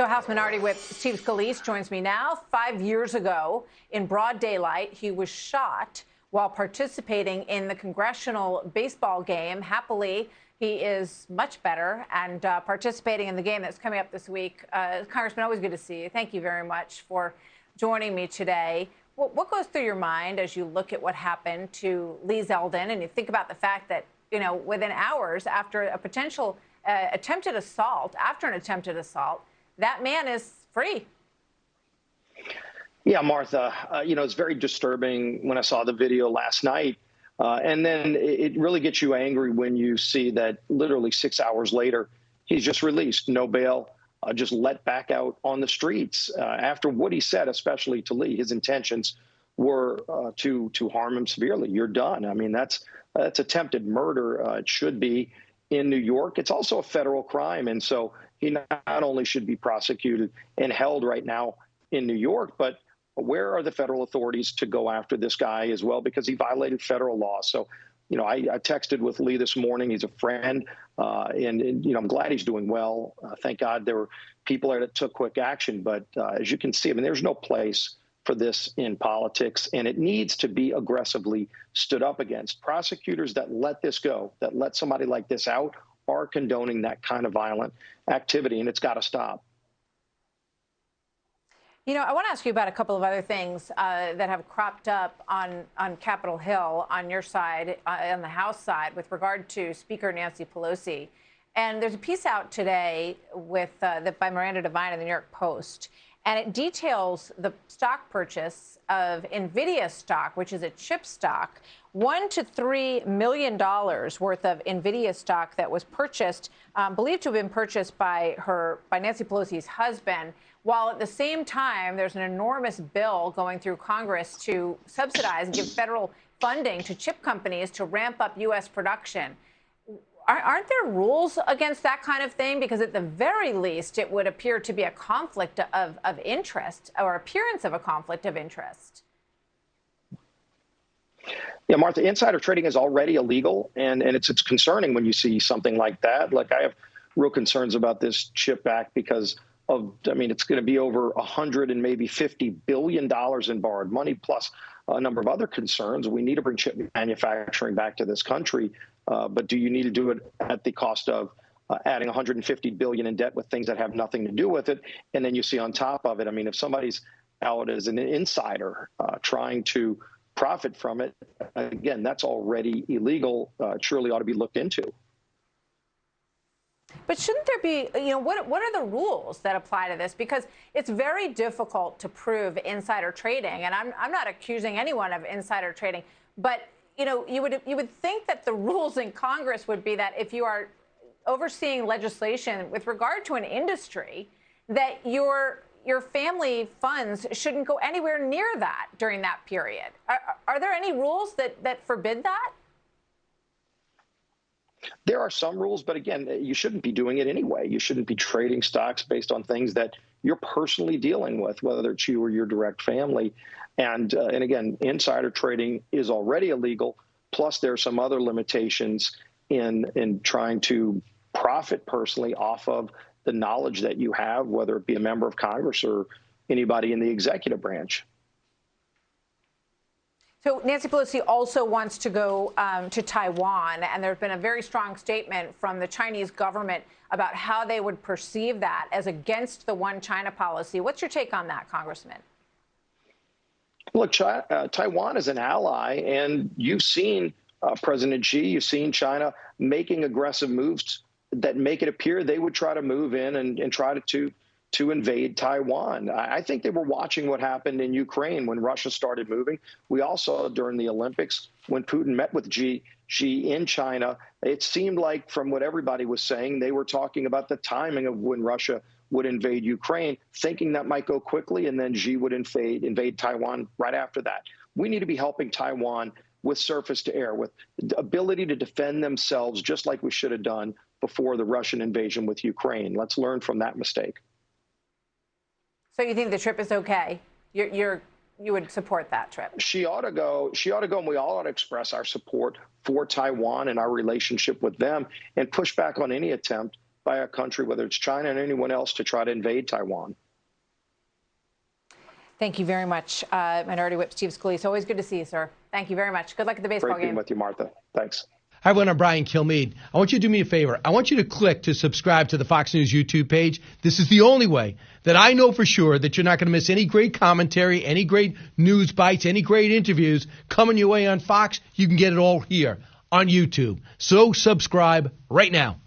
So House Minority Whip Steve Scalise joins me now. 5 years ago, in broad daylight, he was shot while participating in the congressional baseball game. Happily, he is much better and participating in the game that's coming up this week. Congressman, always good to see you. Thank you very much for joining me today. What goes through your mind as you look at what happened to Lee Zeldin and you think about the fact that, you know, within hours after a potential attempted assault, that man is free? Yeah, Martha, you know, it's very disturbing when I saw the video last night. And then it really gets you angry when you see that literally 6 hours later, he's just released, no bail, just let back out on the streets. After what he said, especially to Lee, his intentions were to harm him severely. You're done. I mean, that's attempted murder. It should be in New York. It's also a federal crime. And so he not only should be prosecuted and held right now in New York, but where are the federal authorities to go after this guy as well? Because he violated federal law. So, you know, I texted with Lee this morning. He's a friend, and you know, I'm glad he's doing well. Thank God there were people there that took quick action. But as you can see, I mean, there's no place for this in politics, and it needs to be aggressively stood up against. Prosecutors that let this go, that let somebody like this out, are condoning that kind of violent activity, and it's got to stop. You know, I want to ask you about a couple of other things that have cropped up on Capitol Hill on your side, on the House side, with regard to Speaker Nancy Pelosi. And there's a piece out today by Miranda Devine in the New York Post, and it details the stock purchase of NVIDIA stock, which is a chip stock, $1 to $3 million worth of NVIDIA stock that was purchased, believed to have been purchased by Nancy Pelosi's husband, while at the same time there's an enormous bill going through Congress to subsidize and give federal funding to chip companies to ramp up U.S. production. Aren't there rules against that kind of thing? Because at the very least, it would appear to be a conflict of interest, or appearance of a conflict of interest. Yeah, Martha, insider trading is already illegal, and it's concerning when you see something like that. Like, I have real concerns about this CHIP Act because I mean, it's going to be over $100 and maybe $50 billion in borrowed money, plus a number of other concerns. We need to bring chip manufacturing back to this country, but do you need to do it at the cost of adding $150 billion in debt with things that have nothing to do with it? And then you see on top of it, I mean, if somebody's out as an insider trying to profit from it, again, that's already illegal. It surely ought to be looked into. But shouldn't there be, you know, what are the rules that apply to this? Because it's very difficult to prove insider trading, and I'm not accusing anyone of insider trading. But you know, you would think that the rules in Congress would be that if you are overseeing legislation with regard to an industry, that your family funds shouldn't go anywhere near that during that period. Are there any rules that forbid that? There are some rules, but again, you shouldn't be doing it anyway. You shouldn't be trading stocks based on things that you're personally dealing with, whether it's you or your direct family. And again, insider trading is already illegal. Plus, there are some other limitations in trying to profit personally off of the knowledge that you have, whether it be a member of Congress or anybody in the executive branch. So Nancy Pelosi also wants to go to Taiwan, and there's been a very strong statement from the Chinese government about how they would perceive that as against the one China policy. What's your take on that, Congressman? Look, Taiwan is an ally, and you've seen President Xi, you've seen China making aggressive moves that make it appear they would try to move in and try to invade Taiwan. I think they were watching what happened in Ukraine when Russia started moving. We also, during the Olympics, when Putin met with Xi in China, it seemed like from what everybody was saying, they were talking about the timing of when Russia would invade Ukraine, thinking that might go quickly, and then Xi would invade Taiwan right after that. We need to be helping Taiwan with surface to air, with the ability to defend themselves, just like we should have done before the Russian invasion with Ukraine. Let's learn from that mistake. So you think the trip is okay? You would support that trip? She ought to go, and we all ought to express our support for Taiwan and our relationship with them, and push back on any attempt by a country, whether it's China and anyone else, to try to invade Taiwan. Thank you very much, Minority Whip Steve Scalise. Always good to see you, sir. Thank you very much. Good luck at the baseball Great being game. with you, Martha. Thanks. Hi, everyone. I'm Brian Kilmeade. I want you to do me a favor. I want you to click to subscribe to the Fox News YouTube page. This is the only way that I know for sure that you're not going to miss any great commentary, any great news bites, any great interviews coming your way on Fox. You can get it all here on YouTube. So subscribe right now.